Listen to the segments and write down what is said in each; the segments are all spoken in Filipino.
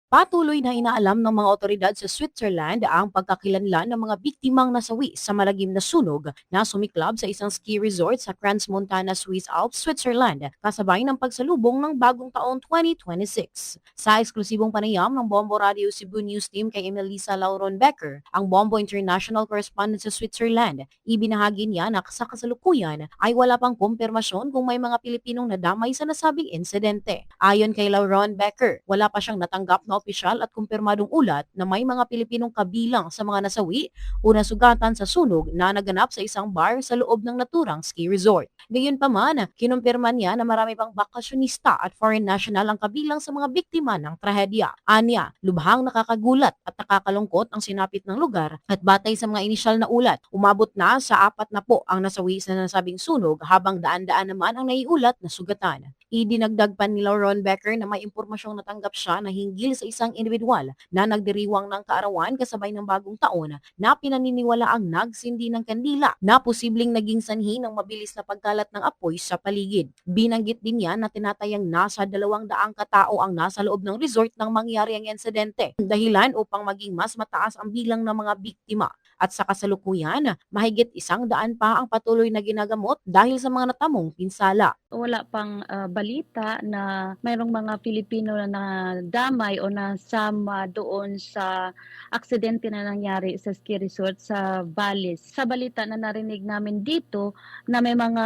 Patuloy na inaalam ng mga otoridad sa Switzerland ang pagkakilanlan ng mga biktimang nasawi sa malagim na sunog na sumiklab sa isang ski resort sa Crans-Montana Swiss Alps, Switzerland, kasabay ng pagsalubong ng bagong taon 2026. Sa eksklusibong panayam ng Bombo Radio Cebu News Team kay Emelisa Lauron Becker, ang Bombo International Correspondent sa Switzerland, ibinahagi niya na sa kasalukuyan ay wala pang kumpirmasyon kung may mga Pilipinong nadamay sa nasabing insidente. Ayon kay Lauron Becker, wala pa siyang natanggap na opisyal at kumpirmadong ulat na may mga Pilipinong kabilang sa mga nasawi o nasugatan sa sunog na naganap sa isang bar sa loob ng naturang ski resort. Gayunpaman, kinumpirma niya na marami pang bakasyonista at foreign national ang kabilang sa mga biktima ng trahedya. Anya, lubhang nakakagulat at nakakalungkot ang sinapit ng lugar at batay sa mga inisyal na ulat, umabot na sa 4 na po ang nasawi sa nasabing sunog habang daan-daan naman ang naiulat na sugatan. Idinagdag pa ni Lauron Becker na may impormasyong natanggap siya na hinggil sa isang individual na nagdiriwang ng kaarawan kasabay ng bagong taon na pinaniniwala ang nagsindi ng kandila na posibleng naging sanhi ng mabilis na pagkalat ng apoy sa paligid. Binanggit din niya na tinatayang nasa 200 katao ang nasa loob ng resort nang mangyari ang insidente, dahilan upang maging mas mataas ang bilang ng mga biktima. At sa kasalukuyan, mahigit 100 pa ang patuloy na ginagamot dahil sa mga natamong pinsala. Wala pang balita na mayroong mga Pilipino na nadamay o nasama doon sa aksidente na nangyari sa ski resort sa Valles. Sa balita na narinig namin dito na may mga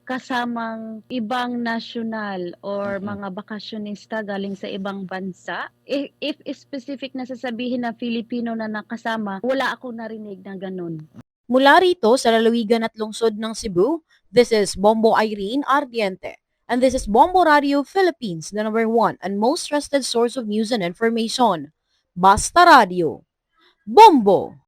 kasamang ibang nasyonal or mga bakasyonista galing sa ibang bansa. If specific na sasabihin na Filipino na nakasama, wala akong narinig na ganun. Mula rito sa lalawigan at lungsod ng Cebu, this is Bombo Irene Ardiente. And this is Bombo Radio Philippines, the #1 and most trusted source of news and information. Basta Radio. Bombo!